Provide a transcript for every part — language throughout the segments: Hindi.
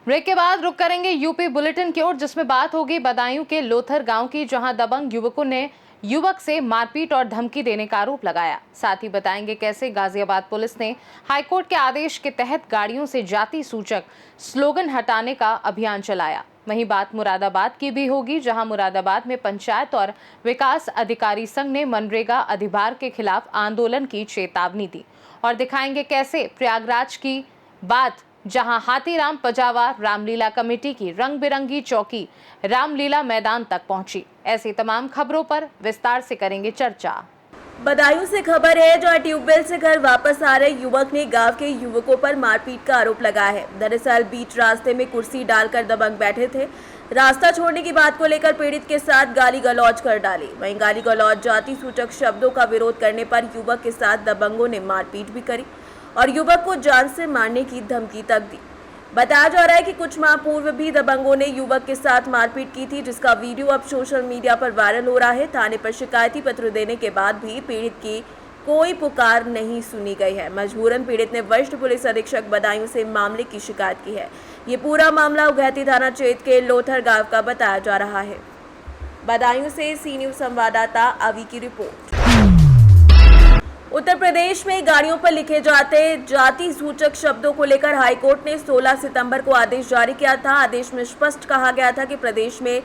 ब्रेक के बाद रुक करेंगे यूपी बुलेटिन की ओर, जिसमें बात होगी बदायूं के लोथर गांव की, जहां दबंग युवकों ने युवक से मारपीट और धमकी देने का आरोप लगाया। साथ ही बताएंगे कैसे गाजियाबाद पुलिस ने हाईकोर्ट के आदेश के तहत गाड़ियों से जाति सूचक स्लोगन हटाने का अभियान चलाया। वहीं बात मुरादाबाद की भी होगी, जहां मुरादाबाद में पंचायत और विकास अधिकारी संघ ने मनरेगा अधिभार के खिलाफ आंदोलन की चेतावनी दी। और दिखाएंगे कैसे प्रयागराज की बात, जहां हाथीराम पजावा रामलीला कमेटी की रंग बिरंगी चौकी रामलीला मैदान तक पहुंची। ऐसी तमाम खबरों पर विस्तार से करेंगे चर्चा। बदायूं से खबर है, जहां ट्यूबवेल से घर वापस आ रहे युवक ने गांव के युवकों पर मारपीट का आरोप लगाया है। दरअसल बीच रास्ते में कुर्सी डालकर दबंग बैठे थे। रास्ता छोड़ने की बात को लेकर पीड़ित के साथ गाली गलौज कर डाली। वहीं गाली गलौज जाति सूचक शब्दों का विरोध करने पर युवक के साथ दबंगों ने मारपीट भी करी और युवक को जान से मारने की धमकी तक दी। बताया जा रहा है कि कुछ माह पूर्व भी दबंगों ने युवक के साथ मारपीट की थी, जिसका वीडियो अब सोशल मीडिया पर वायरल हो रहा है। थाने पर शिकायती पत्र देने के बाद भी पीड़ित की कोई पुकार नहीं सुनी गई है। मजबूरन पीड़ित ने वरिष्ठ पुलिस अधीक्षक बदायूं से मामले की शिकायत की है। ये पूरा मामला उघैती थाना क्षेत्र के लोथर गांव का बताया जा रहा है। बदायूं से सी न्यूज संवाददाता अवी की रिपोर्ट। उत्तर प्रदेश में गाड़ियों पर लिखे जाते जाति सूचक शब्दों को लेकर हाईकोर्ट ने 16 सितंबर को आदेश जारी किया था। आदेश में स्पष्ट कहा गया था कि प्रदेश में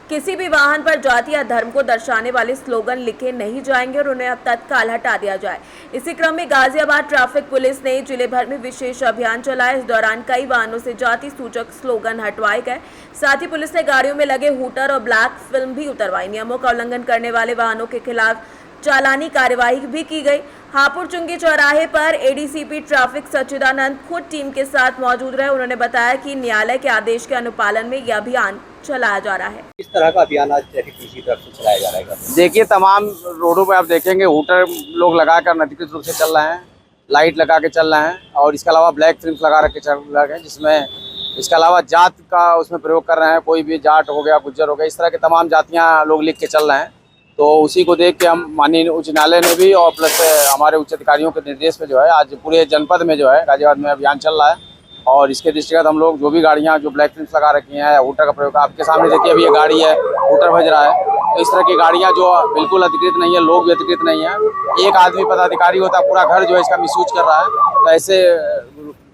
किसी भी वाहन पर जाति या धर्म को दर्शाने वाले स्लोगन लिखे नहीं जाएंगे और उन्हें अब तत्काल हटा दिया जाए। इसी क्रम में गाजियाबाद ट्रैफिक पुलिस ने जिले भर में विशेष अभियान चलाया। इस दौरान कई वाहनों से जाति सूचक स्लोगन हटवाए गए। साथ ही पुलिस ने गाड़ियों में लगे हूटर और ब्लैक फिल्म भी उतरवाई। नियमों का उल्लंघन करने वाले वाहनों के खिलाफ चालानी कार्यवाही भी की गई। हापुड़ चुंगी चौराहे पर एडीसीपी ट्रैफिक सच्चिदानंद खुद टीम के साथ मौजूद रहे। उन्होंने बताया कि न्यायालय के आदेश के अनुपालन में यह अभियान चलाया जा रहा है। किस तरह का अभियान आज ट्रैफिक पुलिस की तरफ से चलाया जा रहा है? देखिए, तमाम रोडों पे आप देखेंगे हूटर लोग लगाकर अनधिकृत रूप से चल रहे हैं, लाइट लगा के चल रहे हैं और इसके अलावा ब्लैक फिल्म लगा रखे चल रहे हैं, जिसमें इसके अलावा जात का उसमें प्रयोग कर रहे हैं। कोई भी जाट हो गया, गुज्जर हो गया, इस तरह के तमाम जातियाँ लोग लिख के चल रहे हैं। तो उसी को देख के हम माननीय उच्च न्यायालय ने भी और प्लस हमारे उच्च अधिकारियों के निर्देश पे जो है आज पूरे जनपद में जो है गाजियाबाद में अभियान चल रहा है। और इसके दृष्टिगत हम लोग जो भी गाड़ियां जो ब्लैक फिल्म लगा रखी हैं, हूटर का प्रयोग, आपके सामने देखिए अभी ये गाड़ी है, हूटर बज रहा है। तो इस तरह की गाड़ियां जो बिल्कुल अधिकृत नहीं है, लोग भी अधिकृत नहीं है। एक आदमी पदाधिकारी होता है, पूरा घर जो है इसका मिसयूज कर रहा है। तो ऐसे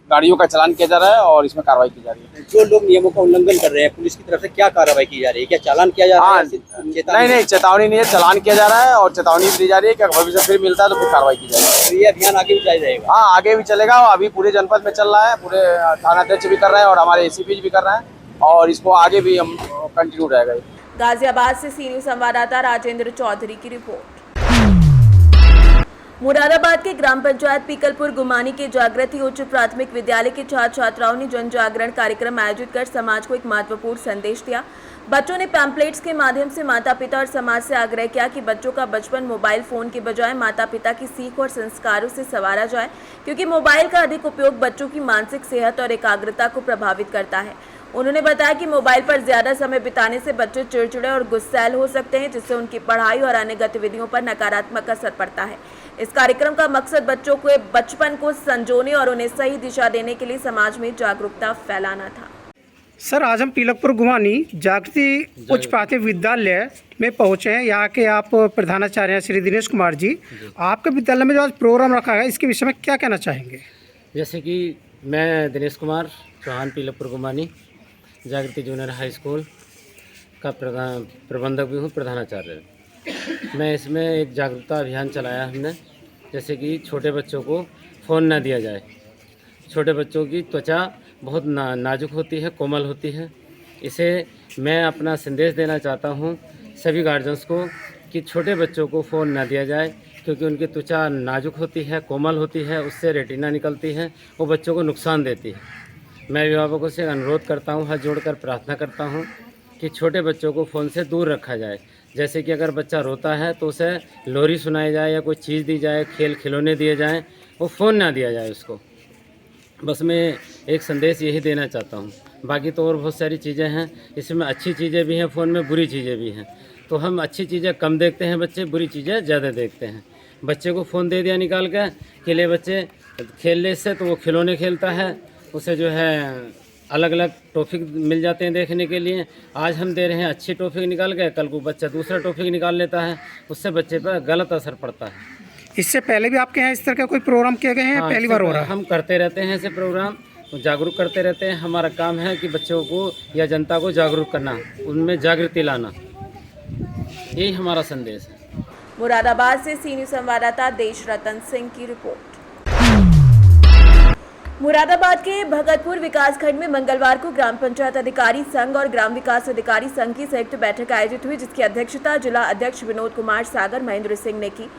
गाड़ियों का चालान किया जा रहा है और इसमें कार्रवाई की जा रही है। जो लोग नियमों का उल्लंघन कर रहे हैं, पुलिस की तरफ से क्या कार्रवाई की जा रही है? क्या चालान किया जा रहा है? नहीं, चेतावनी नहीं है, चालान किया जा रहा है और चेतावनी भी दी जा रही है कि अगर भविष्य फिर मिलता है तो फिर कार्रवाई की जाएगी। तो ये अभियान आगे भी जारी रहेगा? हाँ, आगे भी चलेगा। अभी पूरे जनपद में चल रहा है, पूरे थानाध्यक्ष भी कर रहे हैं और हमारे एसीपी भी कर रहे हैं और इसको आगे भी हम कंटिन्यू रहेगा। गाजियाबाद से सी न्यूज संवाददाता राजेंद्र चौधरी की रिपोर्ट। मुरादाबाद के ग्राम पंचायत पीकलपुर गुमानी के जागृति उच्च प्राथमिक विद्यालय के छात्र छात्राओं ने जन जागरण कार्यक्रम आयोजित कर समाज को एक महत्वपूर्ण संदेश दिया। बच्चों ने पैम्पलेट्स के माध्यम से माता पिता और समाज से आग्रह किया कि बच्चों का बचपन मोबाइल फोन के बजाय माता पिता की सीख और संस्कारों से संवारा जाए, क्योंकि मोबाइल का अधिक उपयोग बच्चों की मानसिक सेहत और एकाग्रता को प्रभावित करता है। उन्होंने बताया कि मोबाइल पर ज्यादा समय बिताने से बच्चे चिड़चिड़े और गुस्सैल हो सकते हैं, जिससे उनकी पढ़ाई और अन्य गतिविधियों पर नकारात्मक असर पड़ता है। इस कार्यक्रम का मकसद बच्चों के बचपन को संजोने और उन्हें सही दिशा देने के लिए समाज में जागरूकता फैलाना था। सर, आज हम पीलकपुर गुमानी जागृति उच्च प्राथमिक विद्यालय में पहुंचे हैं। यहाँ के आप प्रधानाचार्य हैं श्री दिनेश कुमार जी। आपके विद्यालय में जो आज प्रोग्राम रखा है, इसके विषय में क्या कहना चाहेंगे? जैसे कि मैं दिनेश कुमार चौहान पीलकपुर गुमानी जागृति जूनियर हाई स्कूल का प्रबंधक भी हूँ, प्रधानाचार्य। मैं इसमें एक जागरूकता अभियान चलाया हमने, जैसे कि छोटे बच्चों को फ़ोन ना दिया जाए। छोटे बच्चों की त्वचा बहुत नाजुक होती है, कोमल होती है। इसे मैं अपना संदेश देना चाहता हूँ सभी गार्जियंस को कि छोटे बच्चों को फ़ोन ना दिया जाए, क्योंकि उनकी त्वचा नाजुक होती है, कोमल होती है, उससे रेटिना निकलती है, वो बच्चों को नुकसान देती है। मैं अभिभावकों से अनुरोध करता हूँ, हाथ जोड़कर प्रार्थना करता हूँ कि छोटे बच्चों को फ़ोन से दूर रखा जाए। जैसे कि अगर बच्चा रोता है तो उसे लोरी सुनाई जाए या कोई चीज़ दी जाए, खेल खिलौने दिए जाएं, वो फ़ोन ना दिया जाए उसको। बस मैं एक संदेश यही देना चाहता हूँ। बाकी तो और बहुत सारी चीज़ें हैं, इसमें अच्छी चीज़ें भी हैं फ़ोन में, बुरी चीज़ें भी हैं। तो हम अच्छी चीज़ें कम देखते हैं बच्चे, बुरी चीज़ें ज़्यादा देखते हैं। बच्चे को फ़ोन दे दिया निकाल के कि ले बच्चे खेल ले इससे, तो वो खिलौने खेलता है, उसे जो है अलग अलग टॉपिक मिल जाते हैं देखने के लिए। आज हम दे रहे हैं अच्छी टॉपिक निकाल के, कल को बच्चा दूसरा टॉपिक निकाल लेता है, उससे बच्चे पर गलत असर पड़ता है। इससे पहले भी आपके यहाँ इस तरह का कोई प्रोग्राम किए गए हैं? हाँ, पहली बार हो रहा है? हम करते रहते हैं ऐसे प्रोग्राम, तो जागरूक करते रहते हैं। हमारा काम है कि बच्चों को या जनता को जागरूक करना, उनमें जागृति लाना, यही हमारा संदेश है। मुरादाबाद से सी न्यूज़ संवाददाता देश रतन सिंह की रिपोर्ट। मुरादाबाद के भगतपुर विकासखंड में मंगलवार को ग्राम पंचायत अधिकारी संघ और ग्राम विकास अधिकारी संघ की संयुक्त बैठक आयोजित हुई, जिसकी अध्यक्षता जिला अध्यक्ष विनोद कुमार सागर महेंद्र सिंह ने की।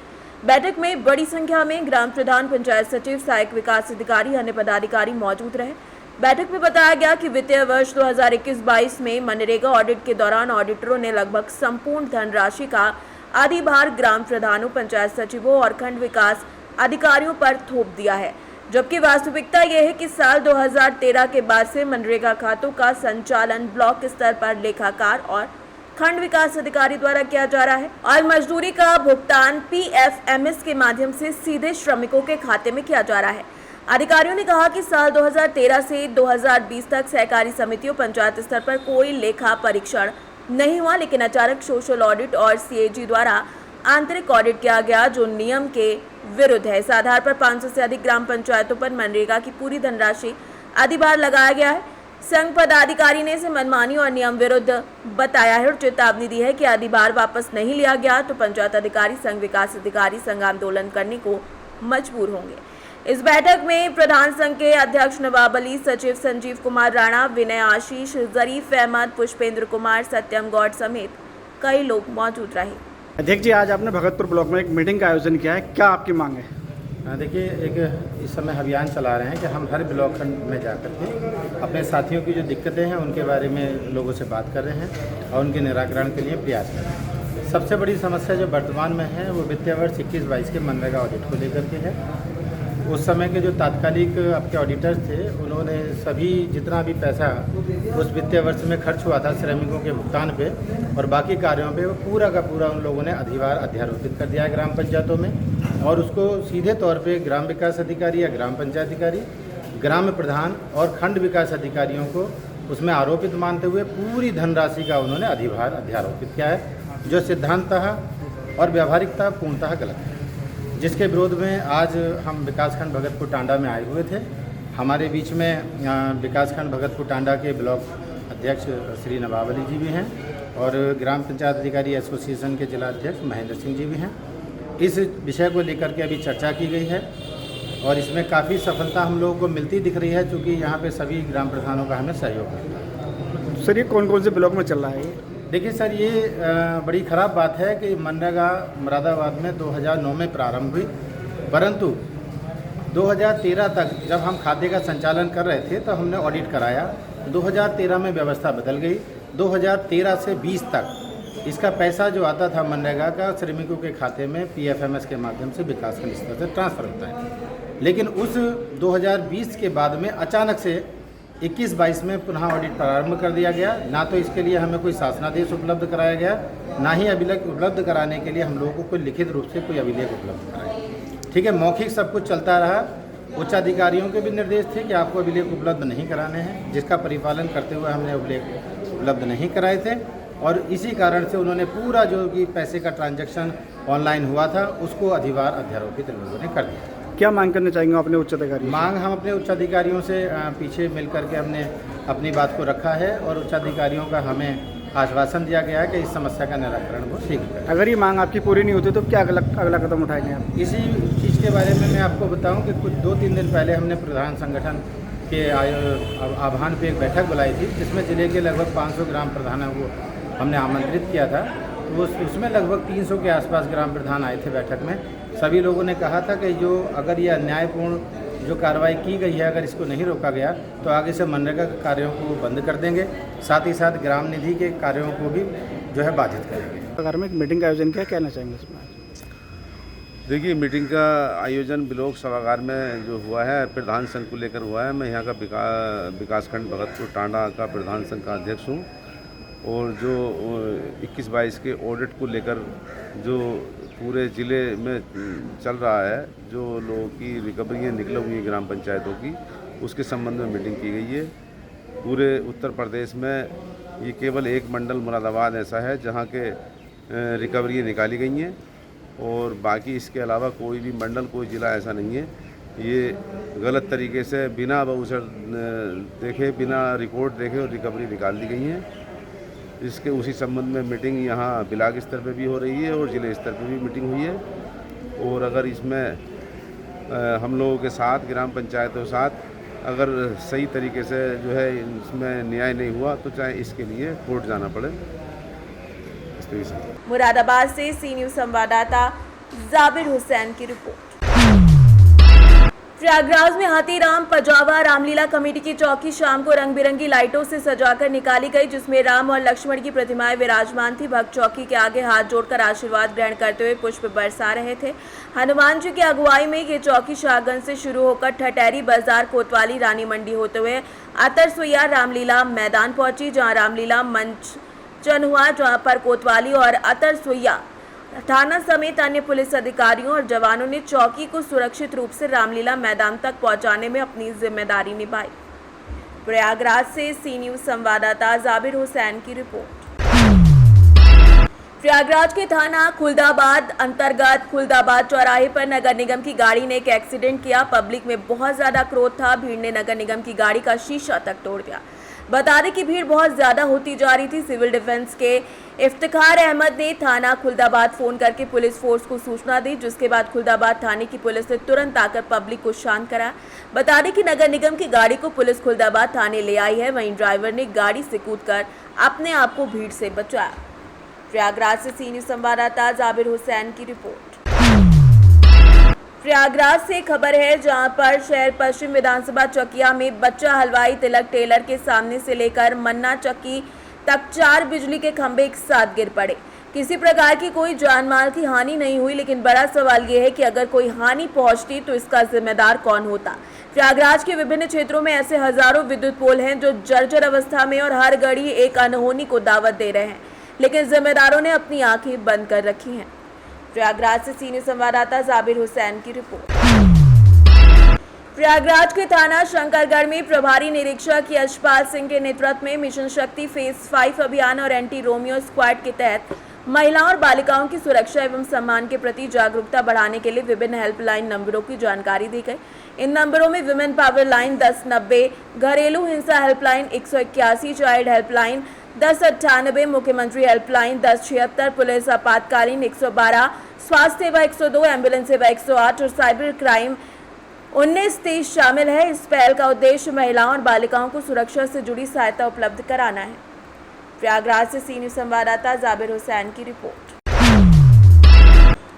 बैठक में बड़ी संख्या में ग्राम प्रधान, पंचायत सचिव, सहायक विकास अधिकारी, अन्य पदाधिकारी मौजूद रहे। बैठक में बताया गया कि वित्तीय वर्ष 2021-22 में मनरेगा ऑडिट के दौरान ऑडिटरों ने लगभग संपूर्ण धनराशि का आधी भार ग्राम प्रधानों, पंचायत सचिवों और खंड विकास अधिकारियों पर थोप दिया है, जबकि वास्तविकता यह है कि साल 2013 के बाद से मनरेगा खातों का संचालन ब्लॉक स्तर पर लेखाकार और खंड विकास अधिकारी द्वारा किया जा रहा है और मजदूरी का भुगतान PFMS के माध्यम से सीधे श्रमिकों के खाते में किया जा रहा है। अधिकारियों ने कहा कि साल 2013 से 2020 तक सहकारी समितियों, पंचायत स्तर पर कोई लेखा परीक्षण नहीं हुआ, लेकिन अचानक सोशल ऑडिट और CAG द्वारा आंतरिक ऑडिट किया गया, जो नियम के विरुद्ध है। इस आधार पर 500 से अधिक ग्राम पंचायतों पर मनरेगा की पूरी धनराशि आधी बार लगाया गया है। संघ पदाधिकारी ने इसे मनमानी और नियम विरुद्ध बताया है और चेतावनी दी है कि आधी बार वापस नहीं लिया गया तो पंचायत अधिकारी, संघ विकास अधिकारी संघ आंदोलन करने को मजबूर होंगे। इस बैठक में प्रधान संघ के अध्यक्ष नवाब अली, सचिव संजीव कुमार राणा, विनय आशीष, जरीफ अहमद, पुष्पेंद्र कुमार, सत्यम गौड़ समेत कई लोग मौजूद रहे। अध्यक्ष जी, आज आपने भगतपुर ब्लॉक में एक मीटिंग का आयोजन किया है, क्या आपकी मांग है? देखिए, एक इस समय अभियान चला रहे हैं कि हम हर ब्लॉक खंड में जाकर के अपने साथियों की जो दिक्कतें हैं उनके बारे में लोगों से बात कर रहे हैं और उनके निराकरण के लिए प्रयास कर रहे हैं। सबसे बड़ी समस्या जो वर्तमान में है वो वित्तीय वर्ष 21-22 के मनरेगा ऑडिट को लेकर के है। उस समय के जो तात्कालिक आपके ऑडिटर्स थे, उन्होंने सभी जितना भी पैसा उस वित्तीय वर्ष में खर्च हुआ था श्रमिकों के भुगतान पे और बाकी कार्यों पे, वो पूरा का पूरा उन लोगों ने अधिभार अध्यारोपित कर दिया है ग्राम पंचायतों में और उसको सीधे तौर पे ग्राम विकास अधिकारी या ग्राम पंचायत अधिकारी, ग्राम प्रधान और खंड विकास अधिकारियों को उसमें आरोपित मानते हुए पूरी धनराशि का उन्होंने अधिभार अध्यारोपित किया है, जो सिद्धांततः और व्यावहारिकता पूर्णतः गलत है, जिसके विरोध में आज हम विकासखंड भगतपुर टांडा में आए हुए थे। हमारे बीच में विकासखंड भगतपुर टांडा के ब्लॉक अध्यक्ष श्री नवाब अली जी भी हैं और ग्राम पंचायत अधिकारी एसोसिएशन के जिला अध्यक्ष महेंद्र सिंह जी भी हैं। इस विषय को लेकर के अभी चर्चा की गई है और इसमें काफ़ी सफलता हम लोगों को मिलती दिख रही है, क्योंकि यहाँ पे सभी ग्राम प्रधानों का हमें सहयोग है। सर, ये कौन कौन से ब्लॉक में चल रहा है? देखिए सर, ये बड़ी ख़राब बात है कि मनरेगा मुरादाबाद में 2009 में प्रारंभ हुई, परंतु 2013 तक जब हम खाते का संचालन कर रहे थे तो हमने ऑडिट कराया। 2013 में व्यवस्था बदल गई। 2013 से 20 तक इसका पैसा जो आता था मनरेगा का श्रमिकों के खाते में PFMS के माध्यम से विकासखंड स्तर से ट्रांसफ़र होता है, लेकिन उस 2020 के बाद में अचानक से 21-22 में पुनः ऑडिट प्रारंभ कर दिया गया। ना तो इसके लिए हमें कोई शासनादेश उपलब्ध कराया गया, ना ही अभिलेख उपलब्ध कराने के लिए हम लोगों को कोई लिखित रूप से कोई अभिलेख उपलब्ध कराया। ठीक है, मौखिक सब कुछ चलता रहा। उच्च अधिकारियों के भी निर्देश थे कि आपको अभिलेख उपलब्ध नहीं कराने हैं, जिसका परिपालन करते हुए हमने अभिलेख उपलब्ध नहीं कराए थे और इसी कारण से उन्होंने पूरा जो कि पैसे का ट्रांजैक्शन ऑनलाइन हुआ था उसको अधिभार अध्यारोपित लोगों ने कर दिया। क्या मांग करना चाहेंगे अपने उच्च अधिकारी? मांग हम अपने उच्च अधिकारियों से पीछे मिल करके हमने अपनी बात को रखा है और उच्च अधिकारियों का हमें आश्वासन दिया गया है कि इस समस्या का निराकरण वो शीघ्र करें। अगर ये मांग आपकी पूरी नहीं होती तो क्या अगला कदम उठाएंगे आप? इसी चीज़ के बारे में मैं आपको बताऊं कि कुछ 2-3 दिन पहले हमने प्रधान संगठन के आह्वान पे एक बैठक बुलाई थी, जिसमें जिले के लगभग 500 ग्राम प्रधानों को हमने आमंत्रित किया था। तो उसमें लगभग 300 के आसपास ग्राम प्रधान आए थे बैठक में। सभी लोगों ने कहा था कि जो अगर ये अन्यायपूर्ण जो कार्रवाई की गई है, अगर इसको नहीं रोका गया तो आगे से मनरेगा के कार्यों को बंद कर देंगे, साथ ही साथ ग्राम निधि के कार्यों को भी जो है बाधित करेंगे। अगर में एक मीटिंग का आयोजन किया, कहना चाहेंगे इसमें? देखिए, मीटिंग का आयोजन ब्लॉक सभागार में जो हुआ है प्रधान संघ को लेकर हुआ है। मैं यहाँ का विकासखंड भगतपुर टांडा का प्रधान संघ का अध्यक्ष हूँ और जो 21-22 के ऑडिट को लेकर जो पूरे ज़िले में चल रहा है, जो लोगों की रिकवरियाँ निकली हुई हैं ग्राम पंचायतों की, उसके संबंध में मीटिंग की गई है। पूरे उत्तर प्रदेश में ये केवल एक मंडल मुरादाबाद ऐसा है जहाँ के रिकवरियाँ निकाली गई हैं, और बाकी इसके अलावा कोई भी मंडल, कोई ज़िला ऐसा नहीं है। ये गलत तरीके से बिना बाउचर देखे, बिना रिपोर्ट देखे और रिकवरी निकाल दी गई हैं। इसके उसी संबंध में मीटिंग यहाँ ब्लॉक स्तर पे भी हो रही है और ज़िले स्तर पे भी मीटिंग हुई है। और अगर इसमें हम लोगों के साथ, ग्राम पंचायतों के साथ अगर सही तरीके से जो है इसमें न्याय नहीं हुआ तो चाहे इसके लिए कोर्ट जाना पड़े। मुरादाबाद से सी न्यूज़ संवाददाता जाबिर हुसैन की रिपोर्ट। प्रयागराज में हाथीराम पजावा रामलीला कमेटी की चौकी शाम को रंग बिरंगी लाइटों से सजाकर निकाली गई, जिसमें राम और लक्ष्मण की प्रतिमाएं विराजमान थी। भक्त चौकी के आगे हाथ जोड़कर आशीर्वाद ग्रहण करते हुए पुष्प बरसा रहे थे। हनुमान जी की अगुवाई में ये चौकी शाहगंज से शुरू होकर ठटेरी बाजार, कोतवाली, रानी मंडी होते हुए अतरसुइया रामलीला मैदान पहुंची, जहां रामलीला मंचन हुआ, जहां पर कोतवाली और अतरसुइया थाना समेत अन्य पुलिस अधिकारियों और जवानों ने चौकी को सुरक्षित रूप से रामलीला मैदान तक पहुंचाने में अपनी जिम्मेदारी निभाई। प्रयागराज से सी न्यूज़ संवाददाता जाबिर हुसैन की रिपोर्ट। प्रयागराज के थाना खुलदाबाद अंतर्गत खुलदाबाद चौराहे पर नगर निगम की गाड़ी ने एक एक्सीडेंट किया। पब्लिक में बहुत ज्यादा क्रोध था। भीड़ ने नगर निगम की गाड़ी का शीशा तक तोड़ दिया। बता दें कि भीड़ बहुत ज्यादा होती जा रही थी। सिविल डिफेंस के इफ्तिखार अहमद ने थाना खुलदाबाद फोन करके पुलिस फोर्स को सूचना दी, जिसके बाद खुलदाबाद थाने की पुलिस ने तुरंत आकर पब्लिक को शांत कराया। बता दें कि नगर निगम की गाड़ी को पुलिस खुलदाबाद थाने ले आई है। वहीं ड्राइवर ने गाड़ी से कूदकर अपने आप को भीड़ से बचाया। प्रयागराज से सी न्यूज़ संवाददाता जाबिर हुसैन की रिपोर्ट। प्रयागराज से खबर है, जहां पर शहर पश्चिम विधानसभा चकिया में बच्चा हलवाई तिलक टेलर के सामने से लेकर मन्ना चक्की तक 4 बिजली के खंभे एक साथ गिर पड़े। किसी प्रकार की कोई जानमाल की हानि नहीं हुई, लेकिन बड़ा सवाल यह है कि अगर कोई हानि पहुंचती तो इसका जिम्मेदार कौन होता। प्रयागराज के विभिन्न क्षेत्रों में ऐसे हजारों विद्युत पोल हैं जो जर्जर अवस्था में और हर घड़ी एक अनहोनी को दावत दे रहे हैं, लेकिन जिम्मेदारों ने अपनी आंखें बंद कर रखी हैं। प्रयागराज से सी न्यूज़ संवाददाता जाबिर हुसैन की रिपोर्ट। प्रयागराज के थाना शंकरगढ़ में प्रभारी निरीक्षक यशपाल सिंह के नेतृत्व में मिशन शक्ति फेज 5 अभियान और एंटी रोमियो स्क्वाड के तहत महिलाओं और बालिकाओं की सुरक्षा एवं सम्मान के प्रति जागरूकता बढ़ाने के लिए विभिन्न हेल्पलाइन नंबरों की जानकारी दी गई। इन नंबरों में विमेन पावर लाइन 1090, घरेलू हिंसा हेल्पलाइन 181, चाइल्ड हेल्पलाइन 1098, मुख्यमंत्री हेल्पलाइन 1076, पुलिस आपातकालीन 112, स्वास्थ्य सेवा 102, एम्बुलेंस सेवा 108 और साइबर क्राइम 1923 शामिल है। इस पहल का उद्देश्य महिलाओं और बालिकाओं को सुरक्षा से जुड़ी सहायता उपलब्ध कराना है। प्रयागराज से सी न्यूज़ संवाददाता जाबिर हुसैन की रिपोर्ट।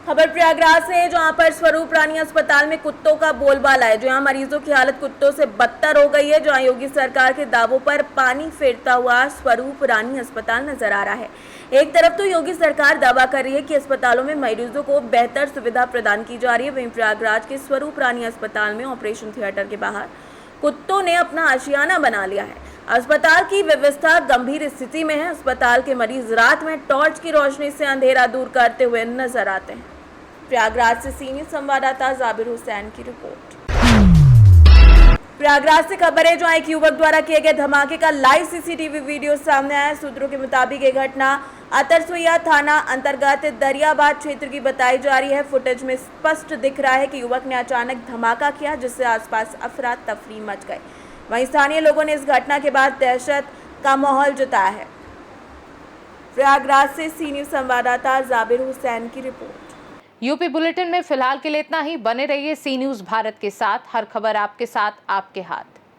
खबर प्रयागराज से है, जहां पर स्वरूप रानी अस्पताल में कुत्तों का बोलबाला है। जहां मरीजों की हालत कुत्तों से बदतर हो गई है। जहां योगी सरकार के दावों पर पानी फेरता हुआ स्वरूप रानी अस्पताल नजर आ रहा है। एक तरफ तो योगी सरकार दावा कर रही है कि अस्पतालों में मरीजों को बेहतर सुविधा प्रदान की जा रही है, वहीं प्रयागराज के स्वरूप रानी अस्पताल में ऑपरेशन थिएटर के बाहर कुत्तों ने अपना आशियाना बना लिया है। अस्पताल की व्यवस्था गंभीर स्थिति में है। अस्पताल के मरीज रात में टॉर्च की रोशनी से अंधेरा दूर करते हुए नजर आते हैं। प्रयागराज से सी न्यूज़ संवाददाता जाबिर हुसैन की रिपोर्ट। प्रयागराज से खबर है, जहां एक युवक द्वारा किए गए धमाके का लाइव सीसीटीवी वीडियो सामने आया। सूत्रों के मुताबिक ये घटना अतरसुइया थाना अंतर्गत दरियाबाद क्षेत्र की बताई जा रही है। फुटेज में स्पष्ट दिख रहा है कि युवक ने अचानक धमाका किया, जिससे आसपास अफरा तफरी मच गई। वहीं स्थानीय लोगों ने इस घटना के बाद दहशत का माहौल जताया है। प्रयागराज से सी न्यूज़ संवाददाता जाबिर हुसैन की रिपोर्ट। यूपी बुलेटिन में फिलहाल के लिए इतना ही। बने रहिए सी न्यूज़ भारत के साथ। हर खबर आपके साथ, आपके हाथ।